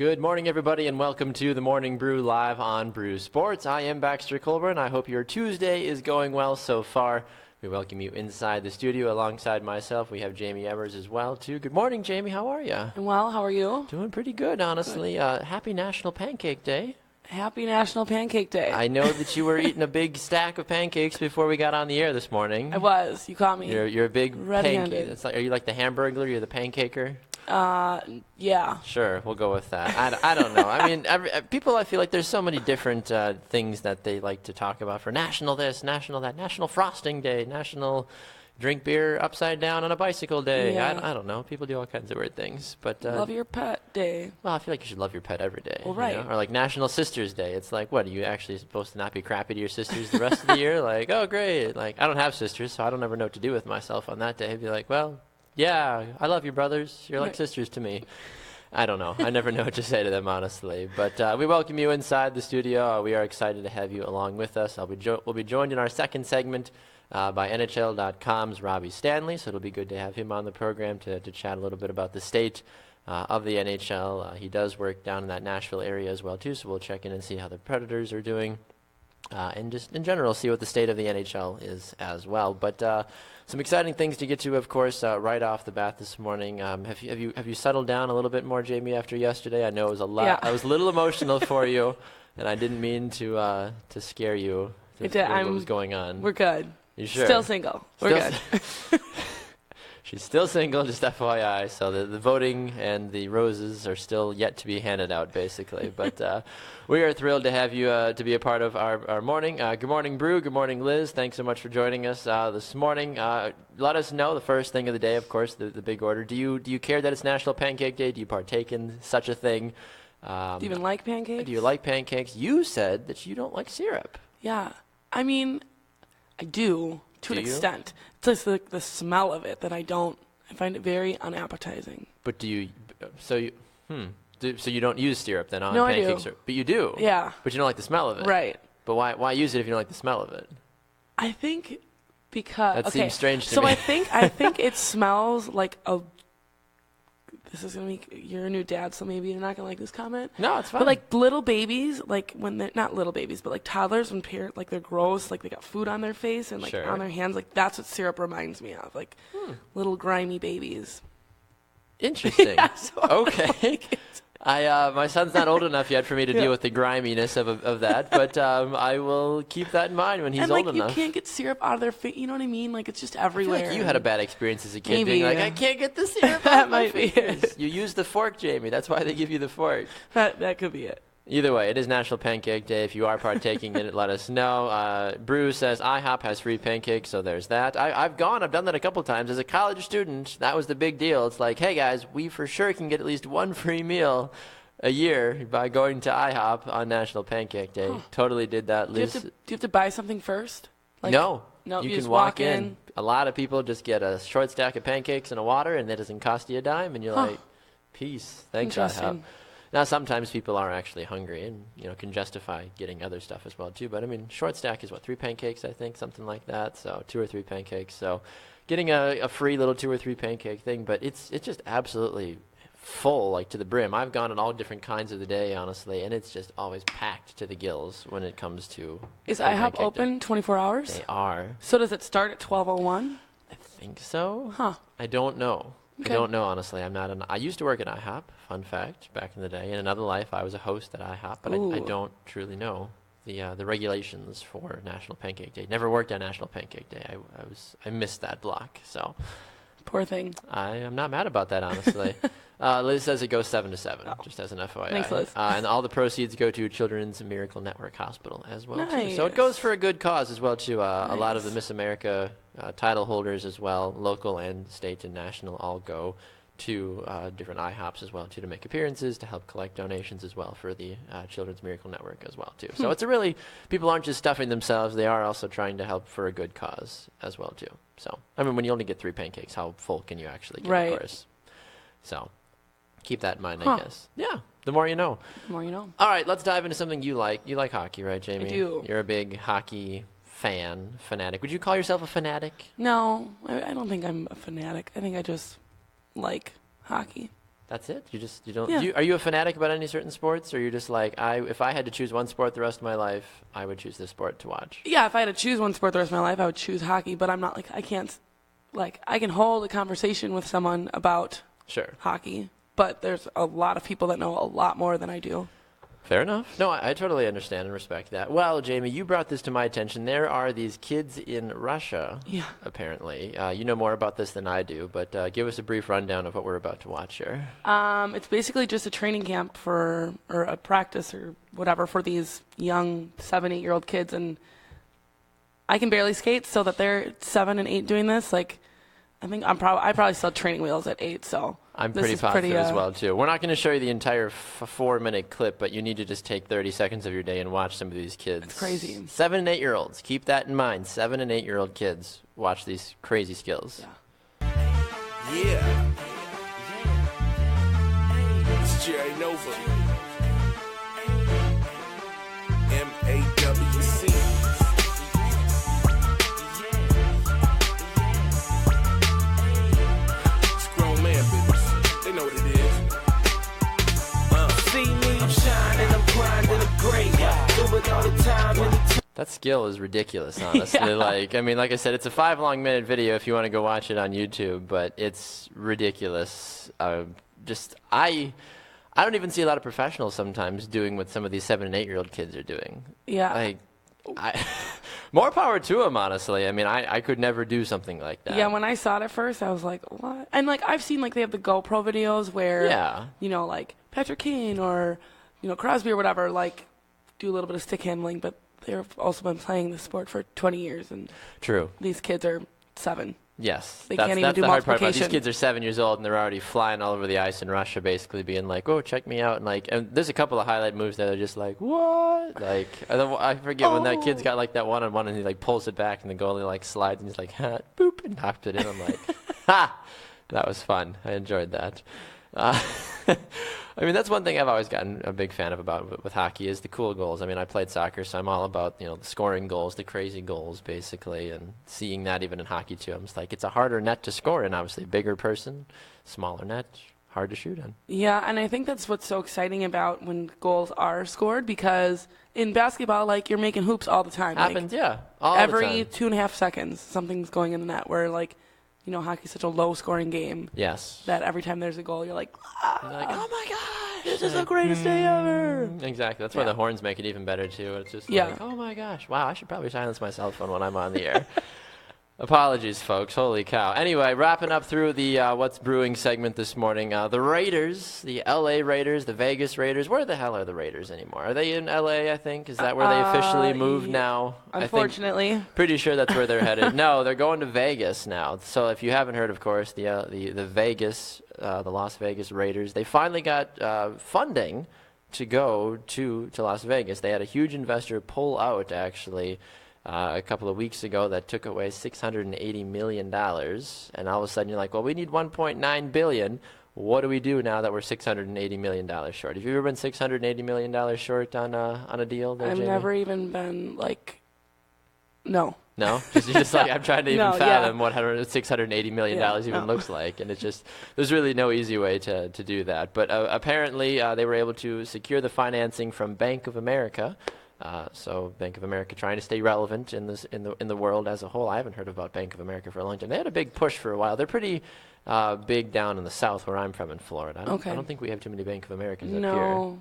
Good morning, everybody, and welcome to the Morning Brew live on Brew Sports. I am Baxter Colburn. I hope your Tuesday is going well so far. We welcome you inside the studio alongside myself. We have Jaymee Evers as well, too. Good morning, Jaymee. How are you? I'm well. How are you? Doing pretty good, honestly. Happy National Pancake Day. Happy National Pancake Day. I know that you were eating a big stack of pancakes before we got on the air this morning. I was. You caught me. You're a big red-handed. pancake. Are you like the Hamburglar? You're the pancaker? Yeah. Sure, we'll go with that. I don't know. I mean, people, I feel like there's so many different things that they like to talk about for National this, National that, National Frosting Day, National Drink Beer Upside Down on a Bicycle Day. Yeah. I don't know. People do all kinds of weird things. But Love your pet day. well, I feel like you should love your pet every day. Well, right. You know? Or like National Sisters Day. It's like, what, are you actually supposed to not be crappy to your sisters the rest of the year? Like, oh, great. Like, I don't have sisters, so I don't ever know what to do with myself on that day. I'd be like, well, yeah, I love you, brothers. You're like sisters to me. I don't know. I never know what to say to them, honestly. But we welcome you inside the studio. We are excited to have you along with us. We'll be joined in our second segment by NHL.com's Robby Stanley, so it'll be good to have him on the program to chat a little bit about the state of the NHL. He does work down in that Nashville area as well, too, so we'll check in and see how the Predators are doing. And just in general, see what the state of the NHL is as well. But some exciting things to get to, of course, right off the bat this morning. Have you settled down a little bit more, Jaymee, after yesterday? I know it was a lot. Yeah. I was a little emotional for you, and I didn't mean to scare you. What was going on? We're good. You sure? Still single. We're good. She's still single, just FYI. So the voting and the roses are still yet to be handed out, basically. But we are thrilled to have you to be a part of our morning. Good morning, Brew. Good morning, Liz. Thanks so much for joining us this morning. Let us know the first thing of the day, of course, the big order. Do you care that it's National Pancake Day? Do you partake in such a thing? Do you even like pancakes? Do you like pancakes? You said that you don't like syrup. Yeah. I mean, I do to an extent. It's just like the smell of it that I find it very unappetizing. But do you? So you don't use syrup then on No, pancakes? I do. But you do. Yeah. But you don't like the smell of it. Right. But why use it if you don't like the smell of it? I think because That seems strange to so me. I think it smells like a. This is gonna be. You're a new dad, so maybe you're not gonna like this comment. No, it's fine. But like little babies, like when they're not little babies, but like toddlers, when like they're gross, like they got food on their face and like Sure. on their hands, like that's what syrup reminds me of, like little grimy babies. Interesting. Yeah, so Okay. My son's not old enough yet for me to deal with the griminess of that, but I will keep that in mind when he's and old like enough. you can't get syrup out of their face. You know what I mean? Like it's just I feel everywhere. like you had a bad experience as a kid, Maybe, being like, yeah. I can't get the syrup That out of my might be face. it. You use the fork, Jaymee. That's why they give you the fork. That could be it. Either way, it is National Pancake Day. If you are partaking in it, let us know. Brew says IHOP has free pancakes, so there's that. I've done that a couple times. As a college student, that was the big deal. It's like, hey, guys, we for sure can get at least one free meal a year by going to IHOP on National Pancake Day. Totally did that. Do you have to buy something first? Like, No, you you just can walk in. A lot of people just get a short stack of pancakes and a water, and that doesn't cost you a dime, and you're like, peace. Thanks, IHOP. Interesting. Now, sometimes people are actually hungry and, can justify getting other stuff as well, too. But, I mean, short stack is, 3 pancakes, I think, something like that. So 2 or 3 pancakes. So getting a free little 2 or 3 pancake thing. But it's just absolutely full, like, to the brim. I've gone on all different kinds of the day, honestly, and it's just always packed to the gills when it comes to Is Pancake IHOP Day. open 24 hours? They are. So does it start at 12:01? I think so. Huh. I don't know. Okay. I don't know, honestly. I used to work at IHOP, fun fact, back in the day. In another life, I was a host at IHOP, but I Ooh. don't truly know the regulations for National Pancake Day. Never worked on National Pancake Day. I missed that block, so Poor thing. I am not mad about that, honestly. Liz says it goes 7 to 7, just as an FYI. Thanks, Liz. And all the proceeds go to Children's Miracle Network Hospital as well, too. So it Nice. goes for a good cause as well, too. A lot of the Nice. Miss America title holders as well, local and state and national, all go to different IHOPs as well, too, to make appearances, to help collect donations as well for the Children's Miracle Network as well, too. So it's people aren't just stuffing themselves, they are also trying to help for a good cause as well, too. So, I mean, when you only get 3 pancakes, how full can you actually get, Right. of course? So, keep that in mind, Huh. I guess. Yeah, the more you know. The more you know. All right, let's dive into something you like. You like hockey, right, Jaymee? I do. You're a big hockey fanatic. Would you call yourself a fanatic? No, I don't think I'm a fanatic. I think I just like hockey. That's it? You don't. Yeah. Are you a fanatic about any certain sports, or you're just like if I had to choose one sport the rest of my life, I would choose this sport to watch? Yeah, if I had to choose one sport the rest of my life, I would choose hockey. But I'm not like I can't. Like I can hold a conversation with someone about hockey, but there's a lot of people that know a lot more than I do. Fair enough. No, I totally understand and respect that. Well, Jaymee, you brought this to my attention. There are these kids in Russia, apparently. You know more about this than I do, but give us a brief rundown of what we're about to watch here. It's basically just a training camp or a practice or whatever for these young 7, 8-year-old kids. And I can barely skate, so that they're 7 and 8 doing this. Like, I think I probably still had training wheels at 8, so I'm pretty positive as well, too. We're not going to show you the entire 4-minute clip, but you need to just take 30 seconds of your day and watch some of these kids. It's crazy. 7 and 8-year-olds. Keep that in mind. 7 and 8-year-old kids watch these crazy skills. Yeah. It's Jerry Nova. MAWC. They know what it is. See me, I'm shining, I'm grinding, I'm great. Do it all the time. That skill is ridiculous, honestly. Like I said, it's a 5-minute video if you want to go watch it on YouTube, but it's ridiculous. I don't even see a lot of professionals sometimes doing what some of these 7 and 8-year-old kids are doing. Yeah. More power to them, honestly. I mean, I could never do something like that. Yeah, when I saw it at first, I was like, what? And, like, I've seen, like, they have the GoPro videos where, you know, like, Patrick Kane or, you know, Crosby or whatever, like, do a little bit of stick handling, but they've also been playing the sport for 20 years. And True. These kids are 7. Yes. They can't even do the hard part about it. multiplication. These kids are 7 years old, and they're already flying all over the ice in Russia, basically being like, oh, check me out. And there's a couple of highlight moves that are just like, what? Like, I forget when that kid's got, like, that one-on-one, and he, like, pulls it back, and the goalie, like, slides, and he's like, ha, boop, and knocks it in. I'm like, ha! That was fun. I enjoyed that. I mean, that's one thing I've always gotten a big fan of about with hockey is the cool goals. I mean, I played soccer, so I'm all about, you know, the scoring goals, the crazy goals, basically, and seeing that even in hockey, too. I'm just like, it's a harder net to score in, obviously. Bigger person, smaller net, hard to shoot in. Yeah, and I think that's what's so exciting about when goals are scored, because in basketball, like, you're making hoops all the time. Happens, like, all every the time. 2.5 seconds, something's going in the net, where, like, you know, hockey's such a low-scoring game. Yes. That every time there's a goal, you're like, You're like, oh my gosh, this is the greatest day ever. Exactly. That's why the horns make it even better, too. It's just like, oh my gosh, wow, I should probably silence my cell phone when I'm on the air. Apologies, folks. Holy cow. Anyway, wrapping up through the What's Brewing segment this morning. The Raiders, the L.A. Raiders, the Vegas Raiders. Where the hell are the Raiders anymore? Are they in L.A., I think? Is that where they officially moved now? Unfortunately. Pretty sure that's where they're headed. No, they're going to Vegas now. So if you haven't heard, of course, the Vegas, the Las Vegas Raiders, they finally got funding to go to Las Vegas. They had a huge investor pull out, actually, a couple of weeks ago that took away $680 million. And all of a sudden you're like, well, we need $1.9 billion. What do we do now that we're $680 million short? Have you ever been $680 million short on a deal there, I've Jaymee? never even been, like, no. No? You're just like, I'm trying to even fathom what $680 million even looks like. And it's just, there's really no easy way to do that. But apparently they were able to secure the financing from Bank of America. So Bank of America trying to stay relevant in the world as a whole. I haven't heard about Bank of America for a long time. They had a big push for a while. They're pretty big down in the south where I'm from in Florida. I don't think we have too many Bank of Americas up here.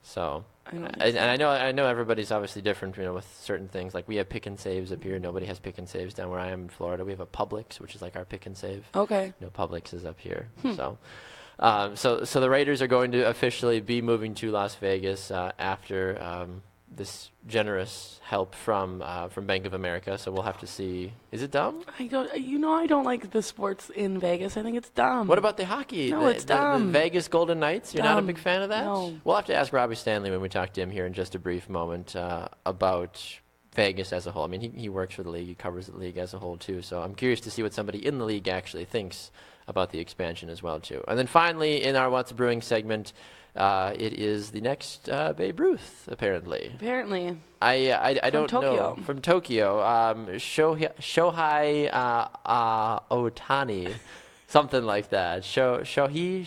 So, and I know everybody's obviously different, you know, with certain things. Like we have Pick and Saves up here. Nobody has Pick and Saves down where I am in Florida. We have a Publix, which is like our Pick and Save. Okay. No Publix is up here. So the Raiders are going to officially be moving to Las Vegas after this generous help from Bank of America. So we'll have to see. Is it dumb? I don't like the sports in Vegas. I think it's dumb. What about the hockey? No, it's dumb. The Vegas Golden Knights? You're not a big fan of that? No. We'll have to ask Robby Stanley when we talk to him here in just a brief moment about Vegas as a whole. I mean, he works for the league. He covers the league as a whole, too. So I'm curious to see what somebody in the league actually thinks about the expansion as well, too. And then finally, in our What's Brewing segment, it is the next Babe Ruth, apparently. Apparently. I don't Tokyo. know. From Tokyo. Shohei Ohtani Something like that. Shohei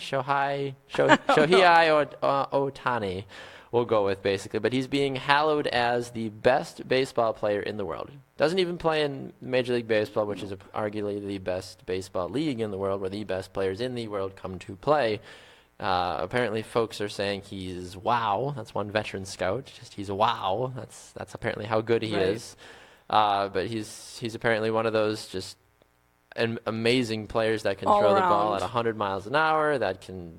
Ohtani, we'll go with basically. But he's being hallowed as the best baseball player in the world. Doesn't even play in Major League Baseball, which is arguably the best baseball league in the world, where the best players in the world come to play. Apparently, folks are saying he's wow. That's one veteran scout. Just he's wow. That's apparently how good he is. But he's apparently one of those just amazing players that can throw the ball at 100 miles an hour, that can,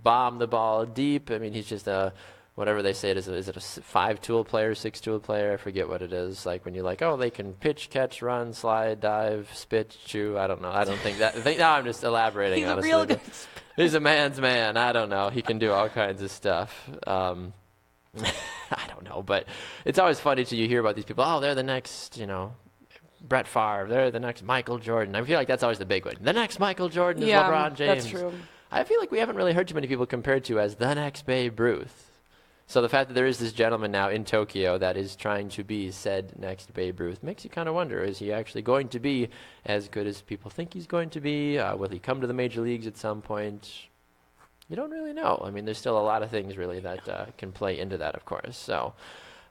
bomb the ball deep. I mean, he's just whatever they say it is. Is it a 5-tool player, 6-tool player? I forget what it is. Like when you're like, oh, they can pitch, catch, run, slide, dive, spit, chew. I don't know. I don't think that. Now I'm just elaborating. He's honestly. a real good. He's a man's man. I don't know. He can do all kinds of stuff. I don't know, but it's always funny to you hear about these people. Oh, they're the next, Brett Favre. They're the next Michael Jordan. I feel like that's always the big one. The next Michael Jordan is LeBron James. That's true. I feel like we haven't really heard too many people compared to as the next Babe Ruth. So the fact that there is this gentleman now in Tokyo that is trying to be said next Babe Ruth makes you kind of wonder, is he actually going to be as good as people think he's going to be? Will he come to the major leagues at some point? You don't really know. I mean, there's still a lot of things really that can play into that, of course. So,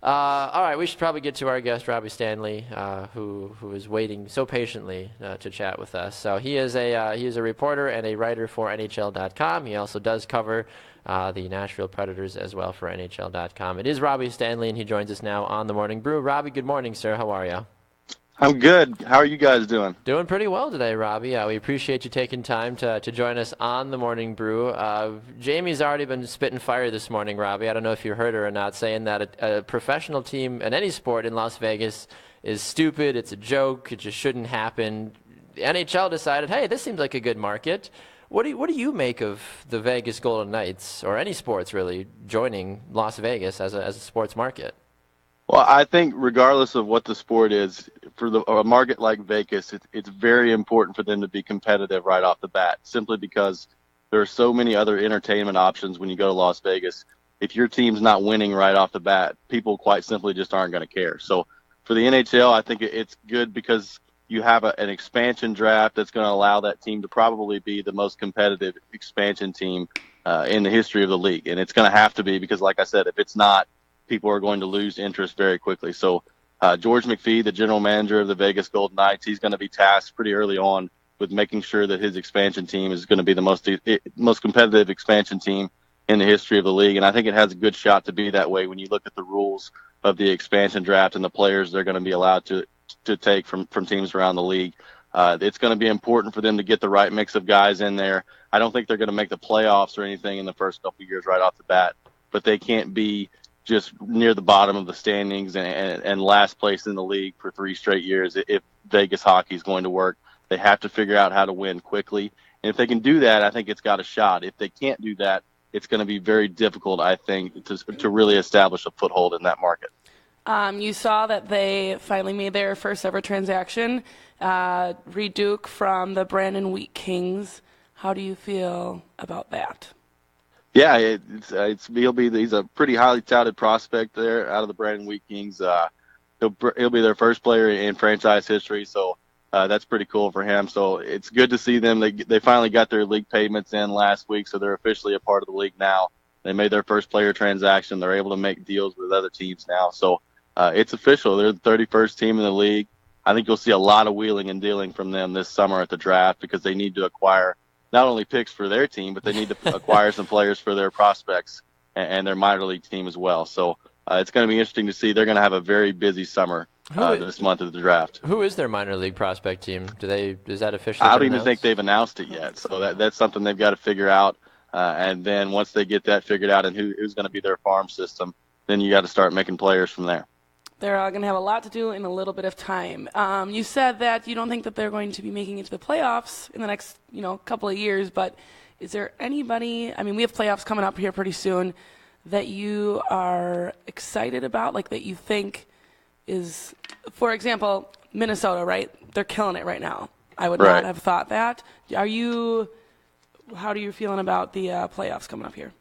all right, we should probably get to our guest, Robby Stanley, who is waiting so patiently to chat with us. So he is a reporter and a writer for NHL.com. He also does cover the Nashville Predators as well for NHL.com. It is Robby Stanley, and he joins us now on the Morning Brew. Robby, good morning, sir. How are you? I'm good. How are you guys doing? Doing pretty well today, Robby. We appreciate you taking time to join us on the Morning Brew. Jamie's already been spitting fire this morning, Robby. I don't know if you heard her or not, saying that a professional team in any sport in Las Vegas is stupid. It's a joke. It just shouldn't happen. The NHL decided, hey, this seems like a good market. What do you make of the Vegas Golden Knights, or any sports really, joining Las Vegas as a sports market? Well, I think regardless of what the sport is, for a market like Vegas, it's very important for them to be competitive right off the bat, simply because there are so many other entertainment options when you go to Las Vegas. If your team's not winning right off the bat, people quite simply just aren't going to care. So for the NHL, I think it's good because you have an expansion draft that's going to allow that team to probably be the most competitive expansion team in the history of the league. And it's going to have to be because, like I said, if it's not, people are going to lose interest very quickly. So George McPhee, the general manager of the Vegas Golden Knights, he's going to be tasked pretty early on with making sure that his expansion team is going to be the most competitive expansion team in the history of the league. And I think it has a good shot to be that way when you look at the rules of the expansion draft and the players they're going to be allowed to take from teams around the league. It's going to be important for them to get the right mix of guys in there. I don't think they're going to make the playoffs or anything in the first couple of years right off the bat, but they can't be just near the bottom of the standings and last place in the league for 3 straight years. If Vegas hockey is going to work, they have to figure out how to win quickly. And if they can do that, I think it's got a shot. If they can't do that, it's going to be very difficult, I think, to really establish a foothold in that market. You saw that they finally made their first ever transaction. Reed Duke from the Brandon Wheat Kings. How do you feel about that? Yeah, he's a pretty highly touted prospect there out of the Brandon Wheat Kings. He'll be their first player in franchise history, so that's pretty cool for him. So it's good to see them. They finally got their league payments in last week, so they're officially a part of the league now. They made their first player transaction. They're able to make deals with other teams now. So it's official. They're the 31st team in the league. I think you'll see a lot of wheeling and dealing from them this summer at the draft because they need to acquire not only picks for their team, but they need to acquire some players for their prospects and their minor league team as well. So it's going to be interesting to see. They're going to have a very busy summer this month of the draft. Who is their minor league prospect team? Is that officially? I don't even think they've announced it yet. So that's something they've got to figure out. And then once they get that figured out and who's going to be their farm system, then you got to start making players from there. They're going to have a lot to do in a little bit of time. You said that you don't think that they're going to be making it to the playoffs in the next, couple of years, but is there anybody, we have playoffs coming up here pretty soon, that you are excited about, like that you think is, for example, Minnesota, right? They're killing it right now. I would not have thought that. How are you feeling about the playoffs coming up here?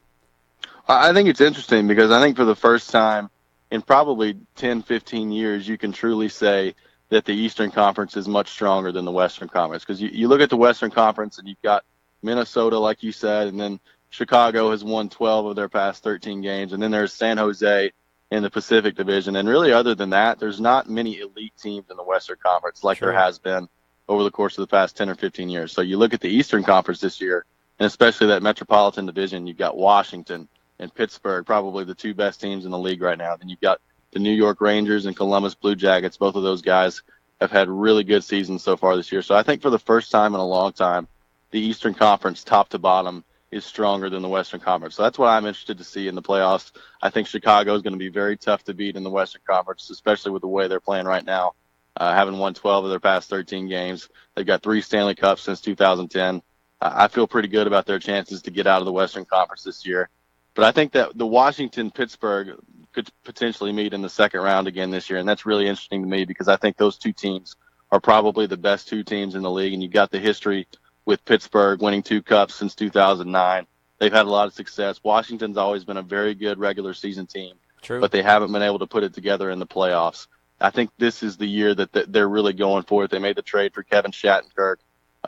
I think it's interesting because I think for the first time in probably 10, 15 years, you can truly say that the Eastern Conference is much stronger than the Western Conference. Because you look at the Western Conference and you've got Minnesota, like you said, and then Chicago has won 12 of their past 13 games. And then there's San Jose in the Pacific Division. And really, other than that, there's not many elite teams in the Western Conference like there has been over the course of the past 10 or 15 years. So you look at the Eastern Conference this year, and especially that Metropolitan Division, you've got Washington and Pittsburgh, probably the two best teams in the league right now. Then you've got the New York Rangers and Columbus Blue Jackets. Both of those guys have had really good seasons so far this year. So I think for the first time in a long time, the Eastern Conference, top to bottom, is stronger than the Western Conference. So that's what I'm interested to see in the playoffs. I think Chicago is going to be very tough to beat in the Western Conference, especially with the way they're playing right now, having won 12 of their past 13 games. They've got 3 Stanley Cups since 2010. I feel pretty good about their chances to get out of the Western Conference this year. But I think that the Washington-Pittsburgh could potentially meet in the second round again this year, and that's really interesting to me because I think those two teams are probably the best two teams in the league, and you've got the history with Pittsburgh winning 2 cups since 2009. They've had a lot of success. Washington's always been a very good regular season team, but they haven't been able to put it together in the playoffs. I think this is the year that they're really going for it. They made the trade for Kevin Shattenkirk.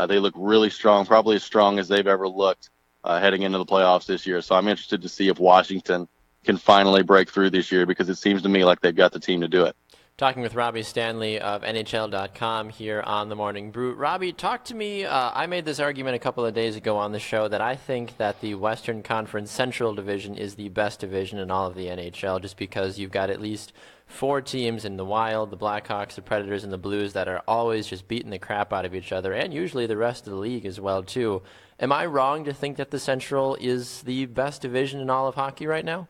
They look really strong, probably as strong as they've ever looked heading into the playoffs this year. So I'm interested to see if Washington can finally break through this year because it seems to me like they've got the team to do it. Talking with Robby Stanley of NHL.com here on the Morning Brew. Robby, talk to me. I made this argument a couple of days ago on the show that I think that the Western Conference Central Division is the best division in all of the NHL just because you've got at least 4 teams in the Wild, the Blackhawks, the Predators, and the Blues that are always just beating the crap out of each other, and usually the rest of the league as well, too. Am I wrong to think that the Central is the best division in all of hockey right now?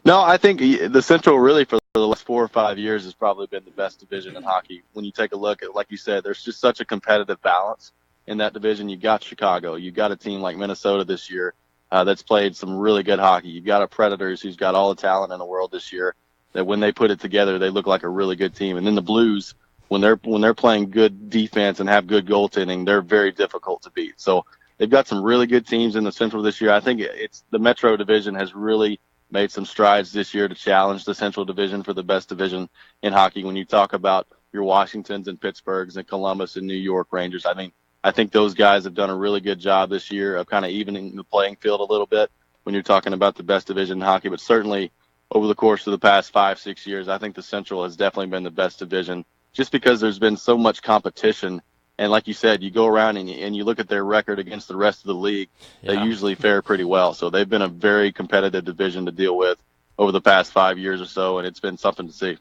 No, I think the Central really for the last 4 or 5 years has probably been the best division in hockey. When you take a look at, like you said, there's just such a competitive balance in that division. You've got Chicago. You've got a team like Minnesota this year that's played some really good hockey. You've got a Predators who's got all the talent in the world this year that when they put it together, they look like a really good team. And then the Blues, when they're playing good defense and have good goaltending, they're very difficult to beat. So they've got some really good teams in the Central this year. I think it's the Metro Division has really made some strides this year to challenge the Central Division for the best division in hockey. When you talk about your Washingtons and Pittsburghs and Columbus and New York Rangers, I think those guys have done a really good job this year of kind of evening the playing field a little bit when you're talking about the best division in hockey. But certainly over the course of the past 5-6 years, I think the Central has definitely been the best division just because there's been so much competition. And like you said, you go around and you look at their record against the rest of the league, they usually fare pretty well. So they've been a very competitive division to deal with over the past 5 years or so, and it's been something to see.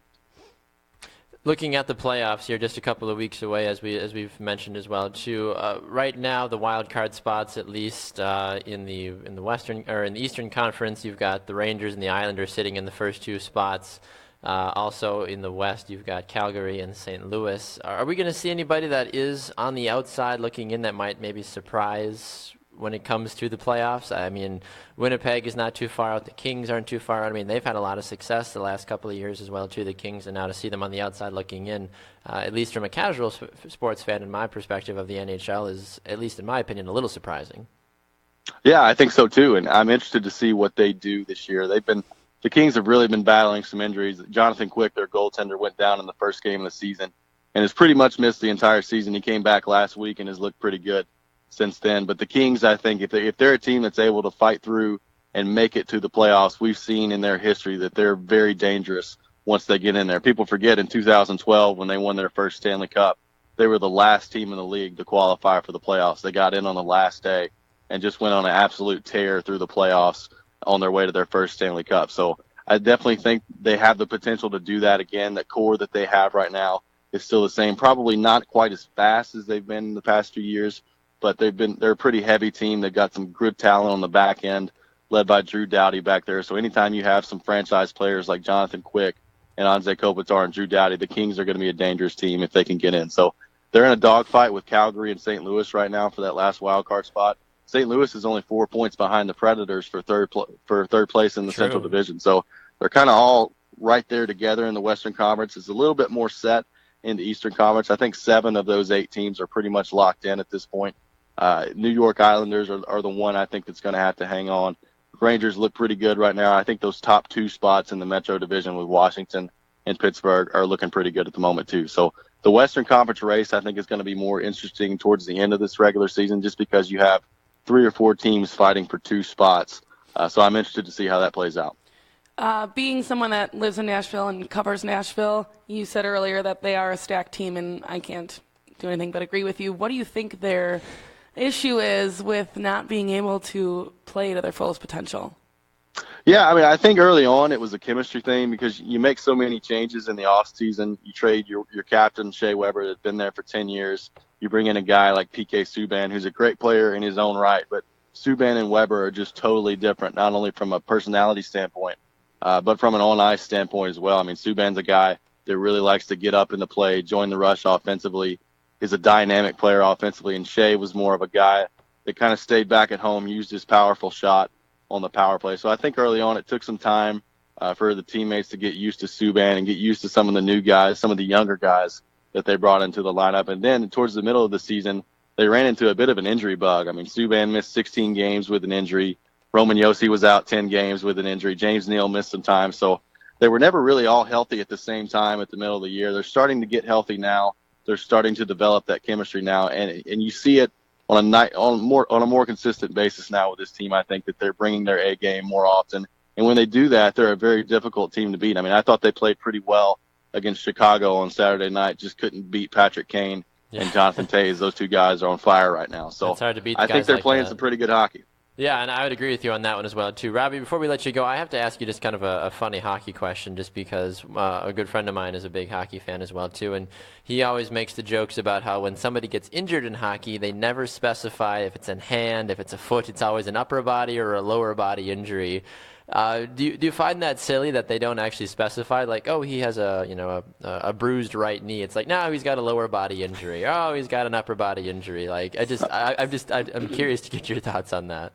Looking at the playoffs here, just a couple of weeks away, as we've mentioned as well too. Right now, the wild card spots, at least in the Western or in the Eastern Conference, you've got the Rangers and the Islanders sitting in the first 2 spots. Also in the West, you've got Calgary and St. Louis. Are we going to see anybody that is on the outside looking in that might maybe surprise when it comes to the playoffs? I mean, Winnipeg is not too far out. The Kings aren't too far out. I mean, they've had a lot of success the last couple of years as well, too, the Kings, and now to see them on the outside looking in, at least from a casual sports fan, in my perspective of the NHL, is, at least in my opinion, a little surprising. Yeah, I think so, too, and I'm interested to see what they do this year. The Kings have really been battling some injuries. Jonathan Quick, their goaltender, went down in the first game of the season and has pretty much missed the entire season. He came back last week and has looked pretty good since then. But the Kings, I think, if they're a team that's able to fight through and make it to the playoffs, we've seen in their history that they're very dangerous once they get in there. People forget in 2012 when they won their first Stanley Cup, they were the last team in the league to qualify for the playoffs. They got in on the last day and just went on an absolute tear through the playoffs on their way to their first Stanley Cup. So I definitely think they have the potential to do that again. That core that they have right now is still the same. Probably not quite as fast as they've been in the past 2 years, but they're a pretty heavy team. They've got some good talent on the back end, led by Drew Doughty back there. So anytime you have some franchise players like Jonathan Quick and Anze Kopitar and Drew Doughty, the Kings are going to be a dangerous team if they can get in. So they're in a dogfight with Calgary and St. Louis right now for that last wild card spot. St. Louis is only 4 points behind the Predators for third place in the Central Division. So they're kind of all right there together in the Western Conference. It's a little bit more set in the Eastern Conference. I think 7 of those 8 teams are pretty much locked in at this point. New York Islanders are the one I think that's going to have to hang on. Rangers look pretty good right now. I think those top 2 spots in the Metro Division with Washington and Pittsburgh are looking pretty good at the moment too. So The Western Conference race, I think, is going to be more interesting towards the end of this regular season, just because you have 3 or 4 teams fighting for 2 spots. So I'm interested to see how that plays out. Being someone that lives in Nashville and covers Nashville, you said earlier that they are a stacked team, and I can't do anything but agree with you. What do you think their issue is with not being able to play to their fullest potential? Yeah, I mean, I think early on it was a chemistry thing, because you make so many changes in the offseason. You trade your captain, Shea Weber, that's been there for 10 years. You bring in a guy like PK Subban, who's a great player in his own right, but Subban and Weber are just totally different, not only from a personality standpoint, but from an on-ice standpoint as well. I mean, Subban's a guy that really likes to get up in the play, join the rush offensively, is a dynamic player offensively, and Shea was more of a guy that kind of stayed back at home, used his powerful shot on the power play. So I think early on it took some time for the teammates to get used to Subban and get used to some of the new guys, some of the younger guys that they brought into the lineup. And then towards the middle of the season, they ran into a bit of an injury bug. I mean, Subban missed 16 games with an injury. Roman Josi was out 10 games with an injury. James Neal missed some time. So they were never really all healthy at the same time at the middle of the year. They're starting to get healthy now. They're starting to develop that chemistry now. And you see it on a more consistent basis now with this team. I think that they're bringing their A game more often. And when they do that, they're a very difficult team to beat. I mean, I thought they played pretty well against Chicago on Saturday night, just couldn't beat Patrick Kane and Jonathan Toews. Those 2 guys are on fire right now. So it's hard to beat I think they're playing that. some pretty good hockey. Yeah, and I would agree with you on that one as well, too. Robbie, before we let you go, I have to ask you just kind of a funny hockey question, just because a good friend of mine is a big hockey fan as well, too, and he always makes the jokes about how when somebody gets injured in hockey, they never specify if it's a hand, if it's a foot, it's always an upper body or a lower body injury. Do you find that silly that they don't actually specify, like, oh, he has a bruised right knee? It's like, no, he's got a lower body injury. Oh, he's got an upper body injury. Like, I'm curious to get your thoughts on that.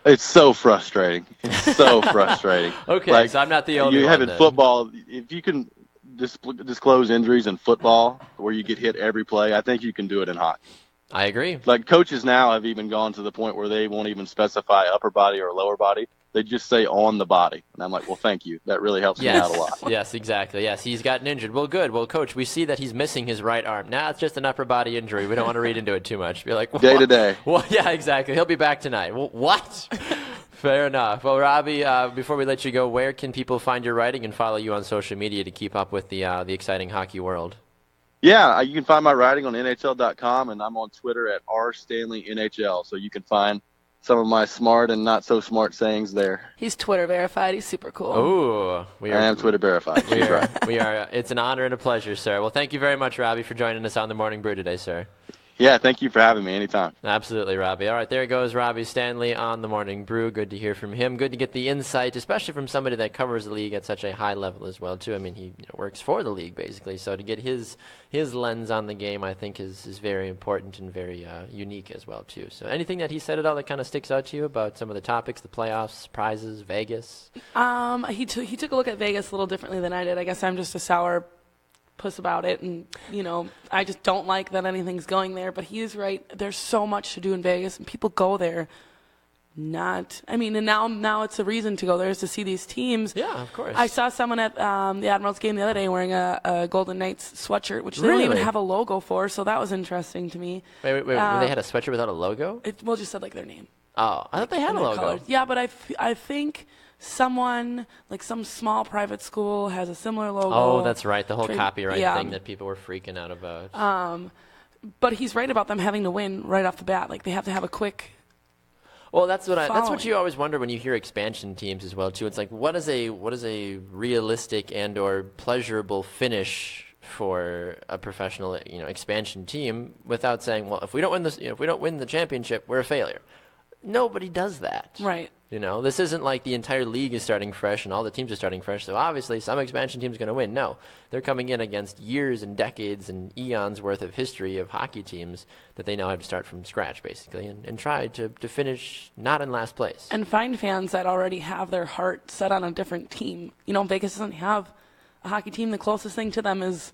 It's so frustrating. It's so frustrating. Okay, like, so I'm not the only one. You have in then. football, if you can disclose injuries in football where you get hit every play, I think you can do it in hockey. I agree. Like, coaches now have even gone to the point where they won't even specify upper body or lower body. They just say on the body. And I'm like, well, thank you. That really helps me out a lot. Yes, exactly. Yes, he's gotten injured. Well, good. Well, Coach, we see that he's missing his right arm. Now it's just an upper body injury. We don't want to read into it too much. Be like, day to day. Well, yeah, exactly. He'll be back tonight. Well, what? Fair enough. Well, Robbie, before we let you go, where can people find your writing and follow you on social media to keep up with the exciting hockey world? Yeah, you can find my writing on NHL.com, and I'm on Twitter at rstanleyNHL, so you can find some of my smart and not so smart sayings there. He's Twitter verified. He's super cool. Ooh, I am Twitter verified. We are. It's an honor and a pleasure, sir. Well, thank you very much, Robbie, for joining us on the Morning Brew today, sir. Yeah, thank you for having me anytime. Absolutely, Robbie. All right, there goes Robby Stanley on the Morning Brew. Good to hear from him. Good to get the insight, especially from somebody that covers the league at such a high level as well, too. I mean, he works for the league, basically. So to get his lens on the game, I think, is very important and very unique as well, too. So anything that he said at all that kind of sticks out to you about some of the topics, the playoffs, prizes, Vegas? He took a look at Vegas a little differently than I did. I guess I'm just a sour puss about it, and I just don't like that anything's going there. But he is right. There's so much to do in Vegas, and people go there. And now it's a reason to go there is to see these teams. Yeah, of course. I saw someone at the Admirals game the other day wearing a Golden Knights sweatshirt, which they Really? don't even have a logo for, so that was interesting to me. Wait. They had a sweatshirt without a logo? It just said like their name. Oh, I thought they had a logo. Colors. Yeah, but I think someone, like some small private school, has a similar logo. Oh, that's right. The whole copyright thing that people were freaking out about. But he's right about them having to win right off the bat. Like, they have to have a quick. Well, that's what following. you always wonder when you hear expansion teams as well too. It's like, what is a realistic and or pleasurable finish for a professional expansion team without saying, well, if we don't win this, if we don't win the championship, we're a failure. Nobody does that. Right. This isn't like the entire league is starting fresh and all the teams are starting fresh. So obviously some expansion team's going to win. No, they're coming in against years and decades and eons worth of history of hockey teams that they now have to start from scratch, basically, and try to finish not in last place. And find fans that already have their heart set on a different team. Vegas doesn't have a hockey team. The closest thing to them is,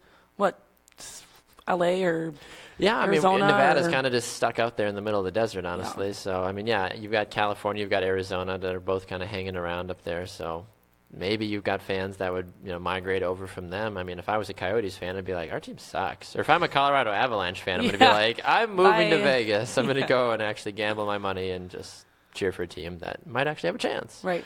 LA or Yeah, Arizona, Nevada's kind of just stuck out there in the middle of the desert, honestly. Yeah. So, you've got California, you've got Arizona that are both kind of hanging around up there. So, maybe you've got fans that would, migrate over from them. I mean, if I was a Coyotes fan, I'd be like, our team sucks. Or if I'm a Colorado Avalanche fan, I'm going to be like, I'm moving to Vegas. I'm going to go and actually gamble my money and just cheer for a team that might actually have a chance. Right.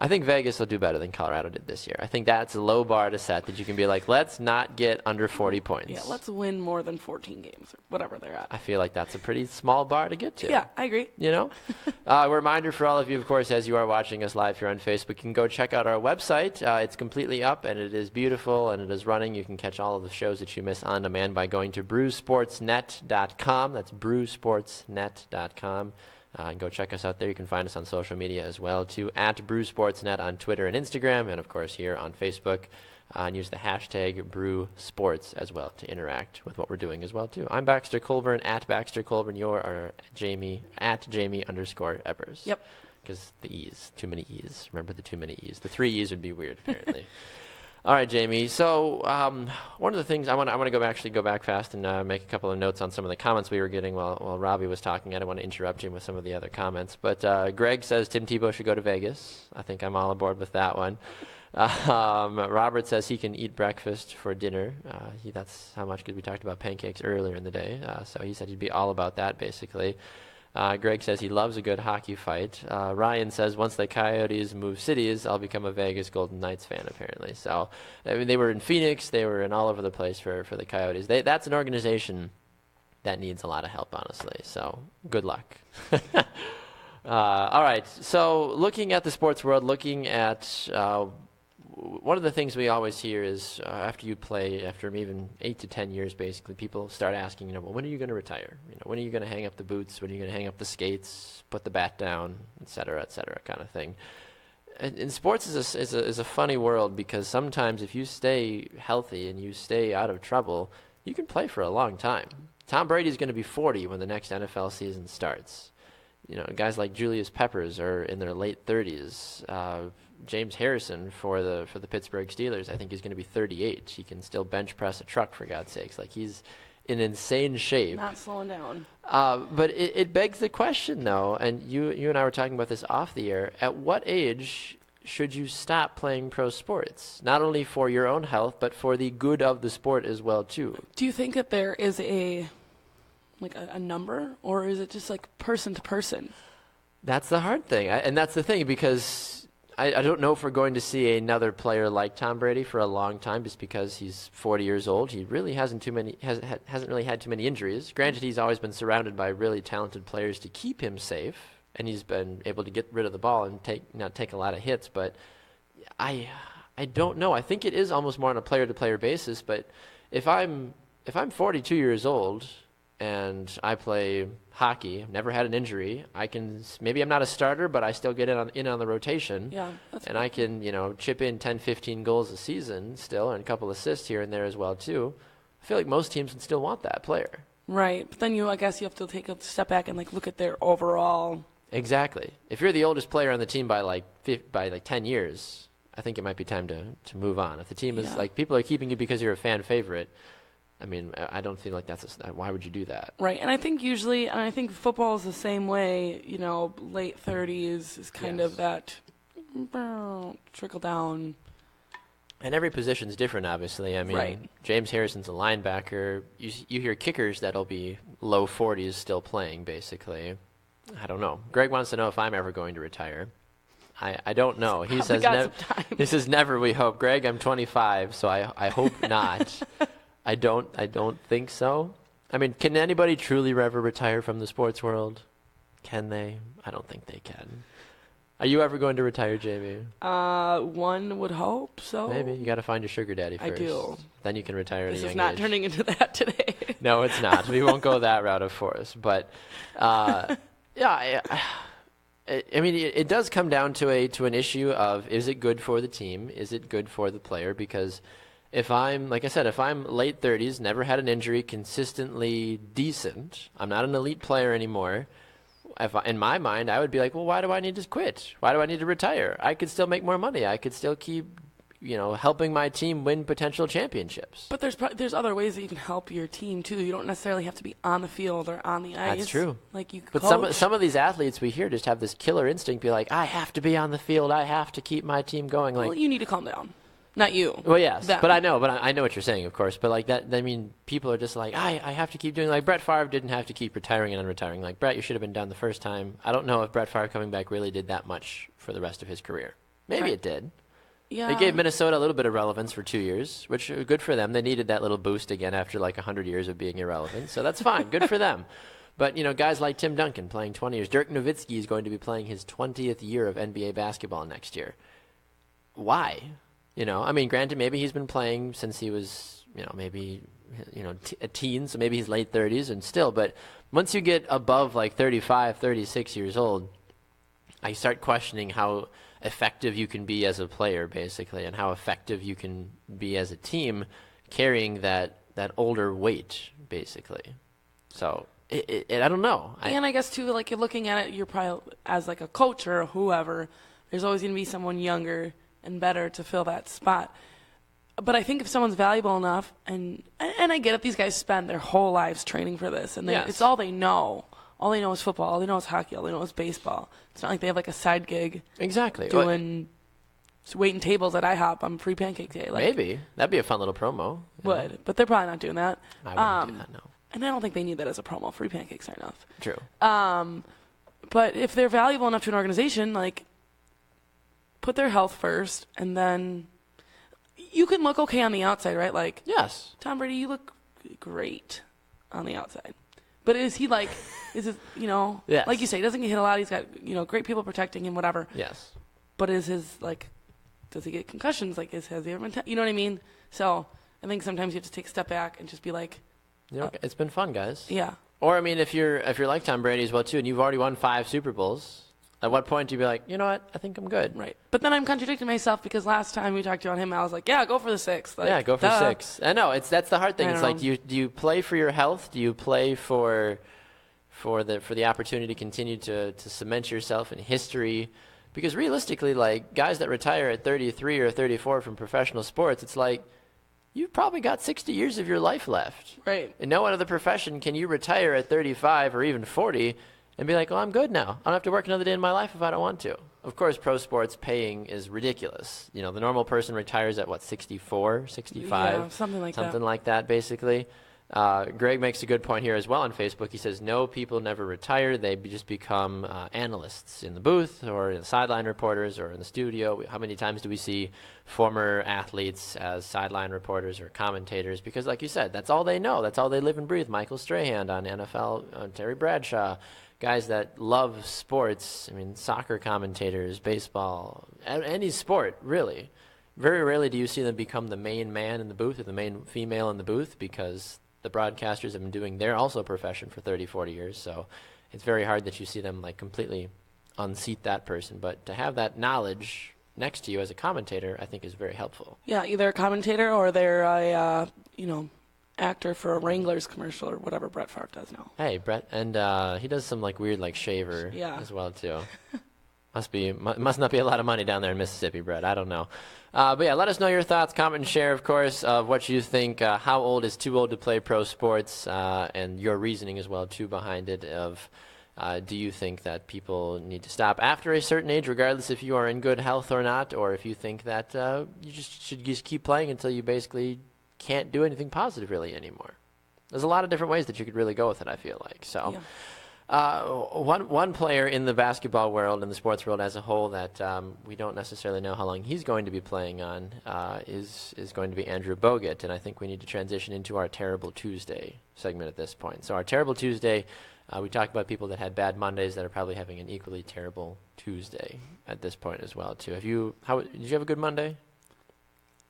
I think Vegas will do better than Colorado did this year. I think that's a low bar to set, that you can be like, let's not get under 40 points. Yeah, let's win more than 14 games or whatever they're at. I feel like that's a pretty small bar to get to. Yeah, I agree. A reminder for all of you, of course, as you are watching us live here on Facebook, you can go check out our website. It's completely up, and it is beautiful, and it is running. You can catch all of the shows that you miss on demand by going to brewsportsnet.com. That's brewsportsnet.com. And go check us out there. You can find us on social media as well, too, at BrewSportsNet on Twitter and Instagram, and, of course, here on Facebook. And use the hashtag BrewSports as well to interact with what we're doing as well, too. I'm Baxter Colburn, at Baxter Colburn. You're Jaymee, at Jaymee_Ebbers. Yep. Because the E's. Too many E's. Remember the too many E's. The 3 E's would be weird, apparently. All right, Jaymee. So one of the things I want to go back fast and make a couple of notes on some of the comments we were getting while Robby was talking. I don't want to interrupt him with some of the other comments. But Greg says Tim Tebow should go to Vegas. I think I'm all aboard with that one. Robert says he can eat breakfast for dinner. That's how much, because we talked about pancakes earlier in the day. So he said he'd be all about that, basically. Greg says he loves a good hockey fight. Ryan says once the Coyotes move cities, I'll become a Vegas Golden Knights fan, apparently. So, I mean, they were in Phoenix. They were in all over the place for the Coyotes. That's an organization that needs a lot of help, honestly. So, good luck. All right. So, looking at the sports world, looking at one of the things we always hear is after you play, after even 8 to 10 years, basically, people start asking, well, when are you going to retire? When are you going to hang up the boots? When are you going to hang up the skates, put the bat down, et cetera, kind of thing. And sports is a funny world, because sometimes if you stay healthy and you stay out of trouble, you can play for a long time. Tom Brady's going to be 40 when the next NFL season starts. Guys like Julius Peppers are in their late 30s. James Harrison for the Pittsburgh Steelers, I think he's going to be 38. He can still bench press a truck, for God's sakes. Like, he's in insane shape. Not slowing down. But it begs the question, though, and you and I were talking about this off the air, at what age should you stop playing pro sports? Not only for your own health, but for the good of the sport as well, too. Do you think that there is a number, or is it just like person to person? That's the hard thing, and that's the thing, because I don't know if we're going to see another player like Tom Brady for a long time, just because he's 40 years old. He really hasn't really had too many injuries. Granted, he's always been surrounded by really talented players to keep him safe, and he's been able to get rid of the ball and not take a lot of hits. But I don't know. I think it is almost more on a player-to-player basis. But if I'm 42 years old and I play hockey, I've never had an injury, maybe I'm not a starter, but I still get in on the rotation. Yeah, and I can, chip in 10, 15 goals a season still, and a couple assists here and there as well, too. I feel like most teams would still want that player. Right. But then I guess you have to take a step back and look at their overall. Exactly. If you're the oldest player on the team by 10 years, I think it might be time to move on. If the team is people are keeping you because you're a fan favorite, I mean, I don't feel like why would you do that? Right. And I think football is the same way, late 30s is kind of that trickle down. And every position's different, obviously. I mean, right. James Harrison's a linebacker. You hear kickers that'll be low 40s still playing, basically. I don't know. Greg wants to know if I'm ever going to retire. I don't know. He says never, we hope. Greg, I'm 25, so I hope not. I don't think so. I mean, can anybody truly ever retire from the sports world? Can they? I don't think they can. Are you ever going to retire, Jaymee? One would hope so. Maybe. You got to find your sugar daddy first. I do. Then you can retire at a young age. This is not turning into that today. No, it's not. We won't go that route, of course. But, I mean, it does come down to an issue of, is it good for the team? Is it good for the player? Because if I'm late 30s, never had an injury, consistently decent, I'm not an elite player anymore. In my mind, I would be like, well, why do I need to quit? Why do I need to retire? I could still make more money. I could still keep helping my team win potential championships. But there's other ways that you can help your team too. You don't necessarily have to be on the field or on the ice. That's true. Like you But coach. some of these athletes we hear just have this killer instinct, be like, I have to be on the field. I have to keep my team going. Like, well, you need to calm down. Not you. well, yes, them. but I know what you're saying, of course. But like that, I mean, people are just like, I have to keep doing. Like Brett Favre didn't have to keep retiring and unretiring. Like Brett, you should have been done the first time. I don't know if Brett Favre coming back really did that much for the rest of his career. Maybe Right. it did. Yeah. It gave Minnesota a little bit of relevance for 2 years, which good for them. They needed that little boost again after like 100 years of being irrelevant. So that's fine. Good for them. But, guys like Tim Duncan playing 20 years. Dirk Nowitzki is going to be playing his 20th year of NBA basketball next year. Why? I mean, granted, maybe he's been playing since he was, maybe, a teen, so maybe he's late 30s and still. But once you get above like 35, 36 years old, I start questioning how effective you can be as a player, basically, and how effective you can be as a team carrying that older weight, basically. So I don't know. And I guess too, like you're looking at it, you're probably as like a coach or whoever. There's always going to be someone younger and better to fill that spot. But I think if someone's valuable enough, and I get it, these guys spend their whole lives training for this, and Yes. it's all they know. All they know is football. All they know is hockey. All they know is baseball. It's not like they have like a side gig Exactly. doing waiting tables at IHOP on free pancake day. Like, Maybe. That'd be a fun little promo. would, but they're probably not doing that. I wouldn't do that, no. And I don't think they need that as a promo. Free pancakes are enough. True. But if they're valuable enough to an organization, like, put their health first, and then you can look okay on the outside, right? Like, Yes. Tom Brady, you look great on the outside. But is he like, is it, Yes. like you say, he doesn't get hit a lot. He's got, great people protecting him, whatever. Yes. But is his, like, does he get concussions? Like, has he ever been, you know what I mean? So I think sometimes you have to take a step back and just be like, It's been fun, guys. yeah. Or, I mean, if you're like Tom Brady as well, too, and you've already won 5 Super Bowls, at what point do you be like, you know what, I think I'm good? Right. But then I'm contradicting myself because last time we talked about him, I was like, yeah, go for the 6th. Like, Yeah, go for duh. 6. I know, that's the hard thing. I It's don't like, know. do you play for your health? Do you play for the opportunity to continue to cement yourself in history? Because realistically, like, guys that retire at 33 or 34 from professional sports, it's like, you've probably got 60 years of your life left. Right. In no other profession can you retire at 35 or even 40 and be like, well, I'm good now. I don't have to work another day in my life if I don't want to. Of course, pro sports paying is ridiculous. The normal person retires at, 64, 65? Yeah, something like that. Something like that, basically. Greg makes a good point here as well on Facebook. He says, no, people never retire. They just become analysts in the booth or in sideline reporters or in the studio. How many times do we see former athletes as sideline reporters or commentators? Because like you said, that's all they know. That's all they live and breathe. Michael Strahan on NFL, Terry Bradshaw, guys that love sports. I mean, soccer commentators, baseball, any sport, really. Very rarely do you see them become the main man in the booth or the main female in the booth because the broadcasters have been doing their also profession for 30, 40 years. So it's very hard that you see them like completely unseat that person. But to have that knowledge next to you as a commentator, I think is very helpful. Yeah, either a commentator or they're a, actor for a Wranglers commercial or whatever Brett Favre does now. Hey, Brett, and he does some like weird like shaver as well too. Must not be a lot of money down there in Mississippi, Brett. I don't know. But yeah, let us know your thoughts, comment, and share, of course, of what you think. How old is too old to play pro sports, and your reasoning as well too behind it. Of do you think that people need to stop after a certain age, regardless if you are in good health or not, or if you think that you should just keep playing until you basically can't do anything positive really anymore? There's a lot of different ways that you could really go with it, I feel like. So. Yeah. One player in the basketball world and the sports world as a whole that we don't necessarily know how long he's going to be playing on is going to be Andrew Bogut, and I think we need to transition into our Terrible Tuesday segment at this point. So our Terrible Tuesday, we talked about people that had bad Mondays that are probably having an equally terrible Tuesday at this point as well too. Did you have a good Monday?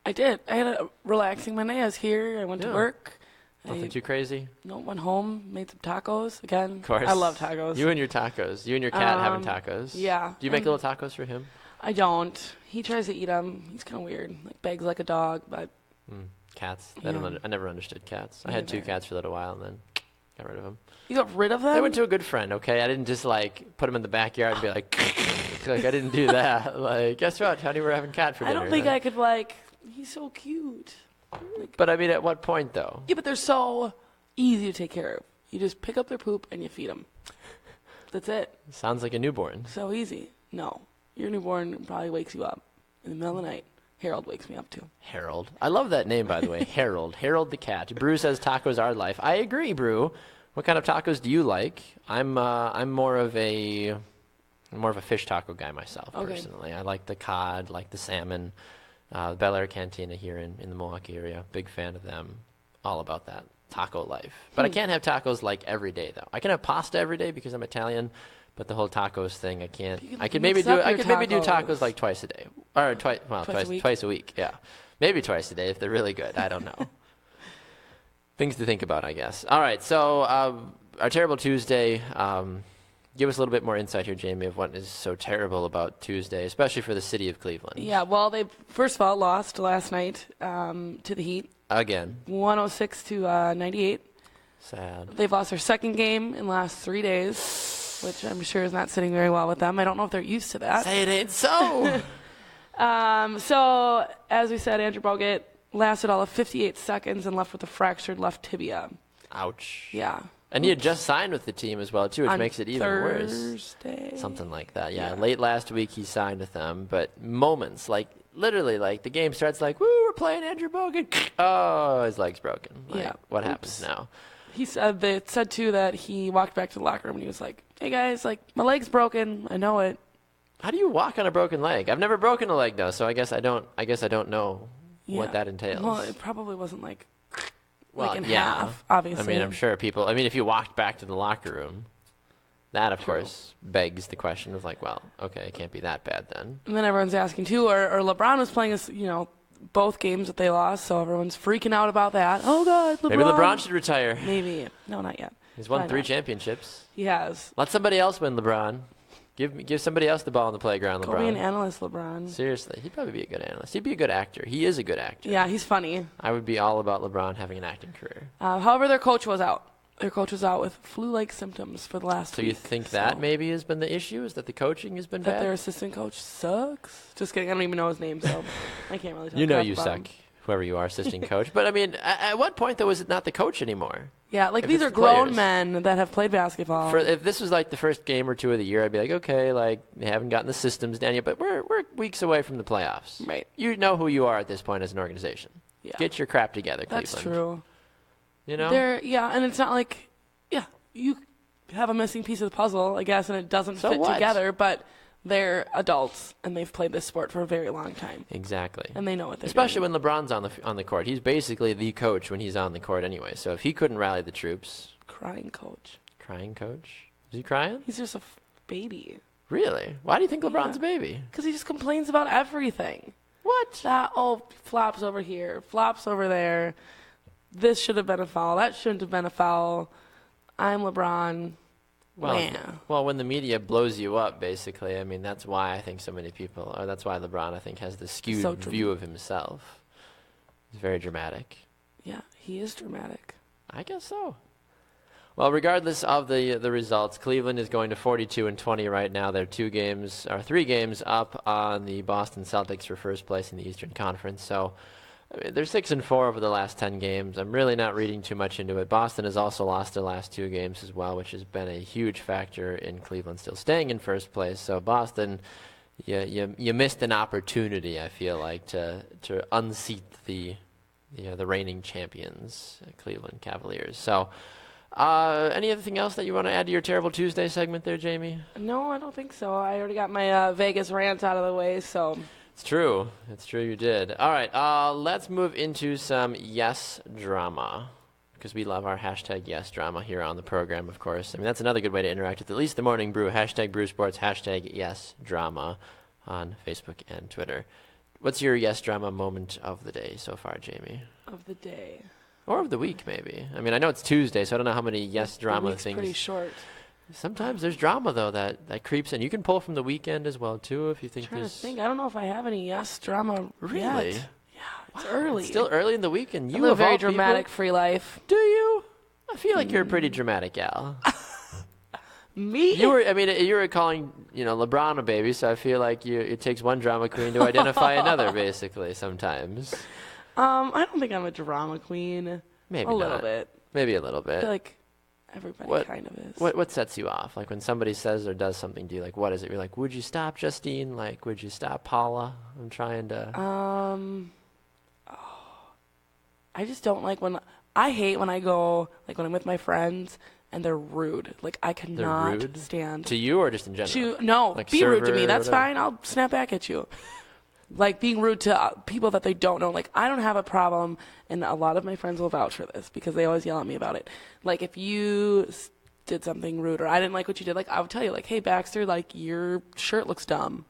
I did. I had a relaxing Monday. I was here. I went to work. Nothing too crazy? No, went home, made some tacos again. Of course. I love tacos. You and your tacos. You and your cat having tacos. Yeah. Do you make little tacos for him? I don't. He tries to eat them. He's kind of weird. Like begs like a dog, but Cats. Yeah. I never understood cats. I Me had 2 neither. cats for a little while and then got rid of them. you got rid of them. I went to a good friend, okay? I didn't just like put them in the backyard and be like, Like, I didn't do that. Like, guess what, honey, we're having cat for dinner. I don't think I could, like, he's so cute. Like, But I mean, at what point, though? yeah, but they're so easy to take care of. You just pick up their poop and you feed them. That's it. Sounds like a newborn. So easy. No. Your newborn probably wakes you up in the middle of the night. Harold wakes me up, too. Harold. I love that name, by the way. Harold. Harold the cat. Brew says tacos are life. I agree, Brew. What kind of tacos do you like? I'm more of a fish taco guy myself, personally. I like the cod, like the salmon. The Bel Air Cantina here in the Milwaukee area. Big fan of them. All about that taco life. But I can't have tacos like every day, though. I can have pasta every day because I'm Italian. But the whole tacos thing, I can't. I could maybe do tacos like twice a day, or twice a week. Yeah, maybe twice a day if they're really good. I don't know. Things to think about, I guess. All right, so our terrible Tuesday. Give us a little bit more insight here, Jamie, of what is so terrible about Tuesday, especially for the city of Cleveland. Yeah, well, they first of all lost last night to the Heat. Again. 106 to 98. Sad. They've lost their second game in the last 3 days, which I'm sure is not sitting very well with them. I don't know if they're used to that. Say it ain't so. So, as we said, Andrew Bogut lasted all of 58 seconds and left with a fractured left tibia. Ouch. Yeah. And he had just signed with the team as well, too, which makes it even Thursday. worse. Something like that, yeah. Late last week he signed with them, but moments, like literally, like the game starts like, woo, we're playing Andrew Bogut. Oh, his leg's broken. Like, Yeah. What happens now? He said, they said, too, that he walked back to the locker room and he was like, hey, guys, like, my leg's broken. I know it. How do you walk on a broken leg? I've never broken a leg, though, so I guess I don't know what that entails. Well, it probably wasn't like Well, in yeah. half, obviously. I mean, I'm sure people, if you walked back to the locker room, that, of course, begs the question of like, well, okay, it can't be that bad then. And then everyone's asking, too, or LeBron was playing us, both games that they lost, so everyone's freaking out about that. Oh, God, LeBron. Maybe LeBron should retire. Maybe. No, not yet. He's won Probably 3 not. championships. He has. Let somebody else win, LeBron. Give somebody else the ball on the playground, Go LeBron. be an analyst, LeBron. Seriously, he'd probably be a good analyst. He'd be a good actor. He is a good actor. Yeah, he's funny. I would be all about LeBron having an acting career. However, their coach was out. Their coach was out with flu-like symptoms for the last So week. you think that maybe has been the issue? Is that the coaching has been that bad? their assistant coach sucks? Just kidding. I don't even know his name, so I can't really talk You know crap you about suck, him. whoever you are, assistant coach. But, I mean, at what point, though, is it not the coach anymore? Yeah, like If these it's are the grown players. men that have played basketball. If this was like the first game or two of the year, I'd be like, okay, like they haven't gotten the systems down yet, but we're weeks away from the playoffs. Right. You know who you are at this point as an organization. Yeah. Get your crap together, Cleveland. That's true. You know? And it's not like, you have a missing piece of the puzzle, I guess, and it doesn't So fit what? together, but they're adults and they've played this sport for a very long time. Exactly. And they know what they're Especially doing. when LeBron's on the court. He's basically the coach when he's on the court anyway. So if he couldn't rally the troops, Crying coach. crying coach. Is he crying? He's just a baby. Really? Why do you think LeBron's a baby? Because he just complains about everything. What? That, flops over here, flops over there. This should have been a foul. That shouldn't have been a foul. I'm LeBron. Well, when the media blows you up, basically, I mean, that's why I think so many people, or that's why LeBron, I think, has this skewed So view of himself. He's very dramatic. Yeah, he is dramatic. I guess so. Well, regardless of the results, Cleveland is going to 42-20 right now. They're 3 games up on the Boston Celtics for first place in the Eastern Conference. So I mean, they're 6-4 over the last 10 games. I'm really not reading too much into it. Boston has also lost their last 2 games as well, which has been a huge factor in Cleveland still staying in first place. So Boston, you missed an opportunity, I feel like, to unseat the reigning champions, Cleveland Cavaliers. So anything else that you want to add to your Terrible Tuesday segment there, Jamie? No, I don't think so. I already got my Vegas rant out of the way, so... It's true. It's true you did. All right, let's move into some yes drama, because we love our hashtag yes drama here on the program, of course. I mean, that's another good way to interact with at least the Morning Brew, hashtag Brew Sports, hashtag yes drama on Facebook and Twitter. What's your yes drama moment of the day so far, Jamie? Of the day. Or of the week, maybe. I mean, I know it's Tuesday, so I don't know how many yes drama the week's things. pretty short. Sometimes there's drama, though, that creeps in. You can pull from the weekend as well, too, if you think I'm trying to there's... think. I don't know if I have any yes drama Really? yet. Yeah, it's early. It's still early in the week, and I you live a of very all people- dramatic free life. Do you? I feel like you're a pretty dramatic gal. Me? You were calling, LeBron a baby, so I feel like it takes one drama queen to identify another, basically, sometimes. I don't think I'm a drama queen. Maybe a little bit. Maybe a little I bit. feel like everybody kind of is. What sets you off? Like when somebody says or does something to you, like what is it? You're like, would you stop, Justine? Like, would you stop, Paula? I'm trying to. I just don't like I hate when I go, like when I'm with my friends and they're rude. Like I cannot rude? stand. To you or just in general? No, like be rude to server me. or That's whatever? fine. I'll snap back at you. Like being rude to people that they don't know. Like I don't have a problem, and a lot of my friends will vouch for this because they always yell at me about it. Like if you did something rude or I didn't like what you did, like I would tell you, like, hey Baxter, like your shirt looks dumb.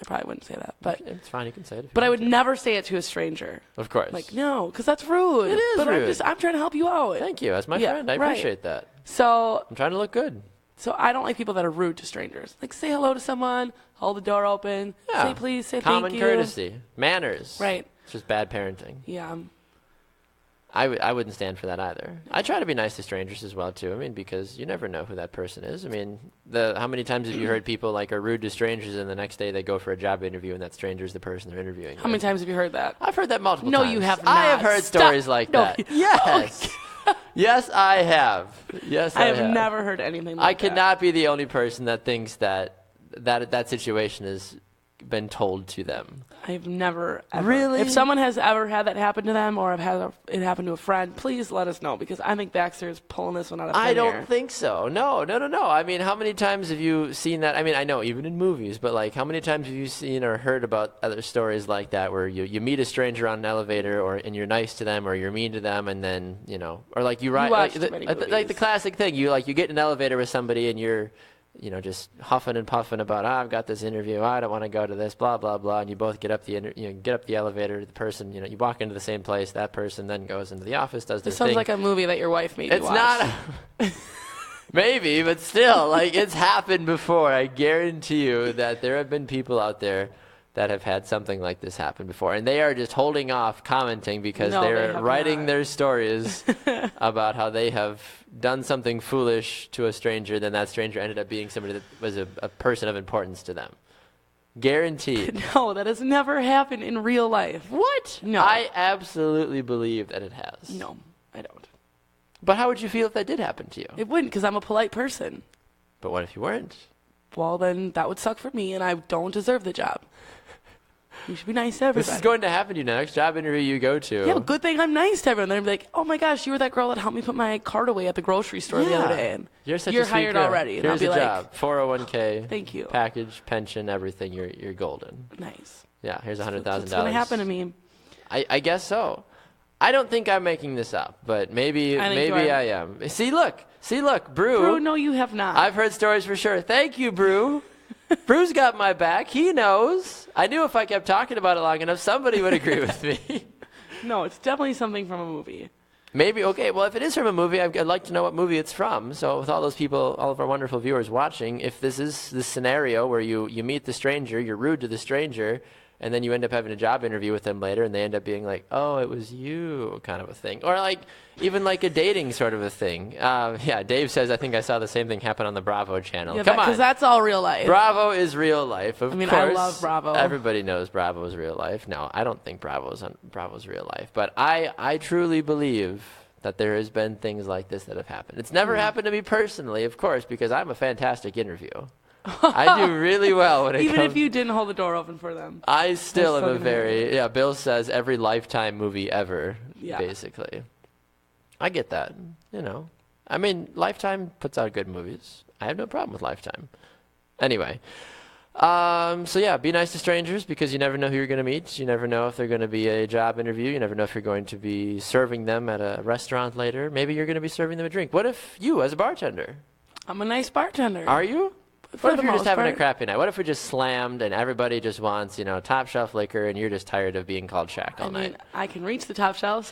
I probably wouldn't say that, but It's fine. You can say it. but I would never say it to a stranger. Of course. Like no, because that's rude. It is but rude. I'm trying to help you out. Thank you. As my Yeah, friend, I right. appreciate that. So I'm trying to look good. I don't like people that are rude to strangers. Like say hello to someone, hold the door open, Yeah. say please, say Common thank you. courtesy, manners. Right. It's just bad parenting. Yeah. I wouldn't stand for that either. I try to be nice to strangers as well too. I mean, because you never know who that person is. I mean, how many times have you heard people like are rude to strangers and the next day they go for a job interview and that stranger's the person they're interviewing? How many times have you heard that? I've heard that multiple No, times. you have I have not. heard Stop. stories like No, that. you- Yes. Yes, I have. Yes, I I have never heard anything like I that. could not be the only person that thinks that situation has been told to them. I've never ever. Really? If someone has ever had that happen to them or have had it happen to a friend, please let us know because I think Baxter is pulling this one out of thin I air. don't think so. No. I mean, how many times have you seen that? I mean, I know even in movies, but like how many times have you seen or heard about other stories like that where you meet a stranger on an elevator and you're nice to them or you're mean to them and then, or like you ride watch like, too many like the movies. classic thing, you get in an elevator with somebody and you're just huffing and puffing about, I've got this interview, I don't want to go to this, blah, blah, blah. And you both get up the elevator, the person, you walk into the same place, that person then goes into the office, does their This sounds thing. like a movie that your wife made you It's watch. not maybe, but still, like it's happened before. I guarantee you that there have been people out there that have had something like this happen before. And they are just holding off commenting because No, they they're have writing not. their stories about how they have done something foolish to a stranger, then that stranger ended up being somebody that was a person of importance to them. Guaranteed. No, that has never happened in real life. What? No. I absolutely believe that it has. No, I don't. But how would you feel if that did happen to you? It wouldn't because I'm a polite person. But what if you weren't? Well, then that would suck for me and I don't deserve the job. You should be nice to everybody. This is going to happen to you next job interview you go to. Yeah, but good thing I'm nice to everyone. They're like, oh my gosh, you were that girl that helped me put my cart away at the grocery store the other day. And You're such you're a sweet hired girl. already. And Here's I'll be a like, job. 401k. Thank you. Package, pension, everything. You're golden. Nice. Yeah, here's $100,000. What's going to happen to me? I guess so. I don't think I'm making this up, but maybe I think you maybe are. I am. See, look, Brew. Brew, no, you have not. I've heard stories for sure. Thank you, Brew. Brew's got my back. He knows. I knew if I kept talking about it long enough, somebody would agree with me. No, it's definitely something from a movie. Maybe, okay, well, if it is from a movie, I'd like to know what movie it's from. So with all those people, all of our wonderful viewers watching, if this is the scenario where you meet the stranger, you're rude to the stranger, and then you end up having a job interview with them later, and they end up being like, oh, it was you, kind of a thing. Or like, even like a dating sort of a thing. Yeah, Dave says, I think I saw the same thing happen on the Bravo channel. Yeah, Come on. because that's all real life. Bravo is real life, of I mean, course. I love Bravo. Everybody knows Bravo is real life. No, I don't think Bravo's real life. But I truly believe that there has been things like this that have happened. It's never happened to me personally, of course, because I'm a fantastic interview. I do really well when it Even comes... if you didn't hold the door open for them. I still am a fucking very... Yeah, Bill says every Lifetime movie ever, Yeah. basically. I get that, I mean, Lifetime puts out good movies. I have no problem with Lifetime. Anyway, so yeah, be nice to strangers because you never know who you're going to meet. You never know if they're going to be a job interview. You never know if you're going to be serving them at a restaurant later. Maybe you're going to be serving them a drink. What if you, as a bartender, I'm a nice bartender. are you? For What if the you're just most having a part. crappy night? What if we just slammed and everybody just wants, top shelf liquor and you're just tired of being called Shaq all I mean, night? I can reach the top shelf.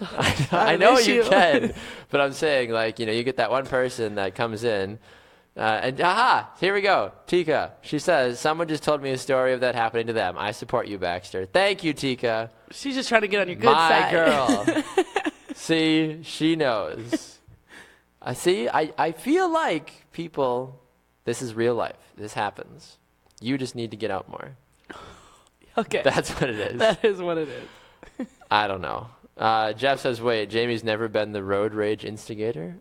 So I know you can, but I'm saying, like, you get that one person that comes in, and here we go. Tika, she says, someone just told me a story of that happening to them. I support you, Baxter. Thank you, Tika. She's just trying to get on your good My side. girl. See, she knows. I feel like people This is real life. This happens. You just need to get out more. Okay. That's what it is. That is what it is. I don't know. Jeff says, wait, Jamie's never been the road rage instigator?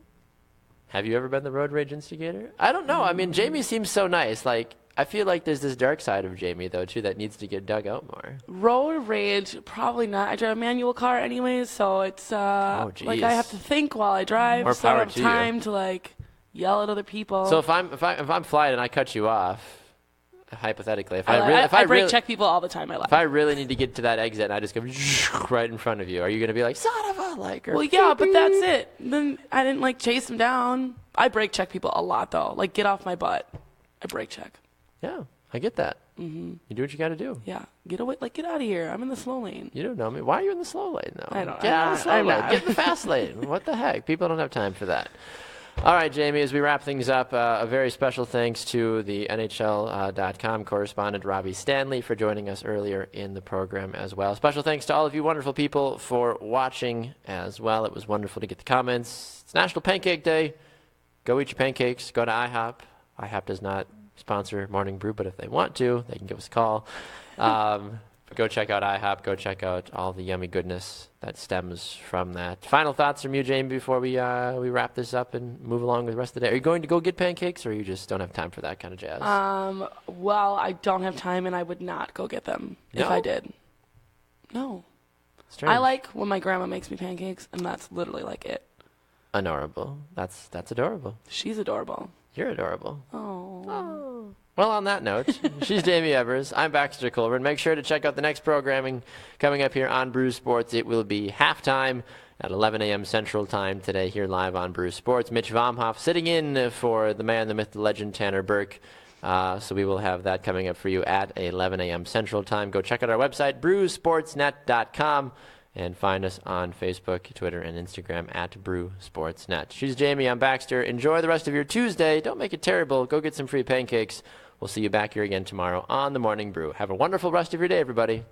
Have you ever been the road rage instigator? I don't know. I mean, Jamie seems so nice. Like, I feel like there's this dark side of Jamie, though, too, that needs to get dug out more. Road rage, probably not. I drive a manual car anyways, so it's like I have to think while I drive. More so I power don't have to time you. to like yell at other people. So if I'm flying and I cut you off, hypothetically, if I brake check people all the time. I if I really need to get to that exit and I just go right in front of you, are you going to be like, son of a, like, or well, yeah, but that's it. Then I didn't like chase them down. I brake check people a lot though. Like, get off my butt. I brake check. Yeah, I get that. Mm-hmm. You do what you got to do. Yeah, get away. Like, get out of here. I'm in the slow lane. You don't know me. Why are you in the slow lane, though? I don't. Get out of the slow I'm lane. not. Get in the fast lane. What the heck? People don't have time for that. All right, Jamie, as we wrap things up, a very special thanks to the NHL.com correspondent Robby Stanley for joining us earlier in the program as well. Special thanks to all of you wonderful people for watching as well. It was wonderful to get the comments. It's National Pancake Day. Go eat your pancakes. Go to IHOP. IHOP does not sponsor Morning Brew, but if they want to, they can give us a call. Go check out IHOP. Go check out all the yummy goodness that stems from that. Final thoughts from you, Jamie, before we wrap this up and move along with the rest of the day. Are you going to go get pancakes, or you just don't have time for that kind of jazz? Well, I don't have time, and I would not go get them if I did. No. Strange. I like when my grandma makes me pancakes, and that's literally like it. Adorable. That's adorable. She's adorable. You're adorable. Oh. Well, on that note, she's Jamie Evers. I'm Baxter Colburn. Make sure to check out the next programming coming up here on Brew Sports. It will be halftime at 11 a.m. Central Time today here live on Brew Sports. Mitch Vomhoff sitting in for the man, the myth, the legend, Tanner Burke. So we will have that coming up for you at 11 a.m. Central Time. Go check out our website, brewsportsnet.com, and find us on Facebook, Twitter, and Instagram at BrewSportsNet. She's Jamie. I'm Baxter. Enjoy the rest of your Tuesday. Don't make it terrible. Go get some free pancakes. We'll see you back here again tomorrow on The Morning Brew. Have a wonderful rest of your day, everybody.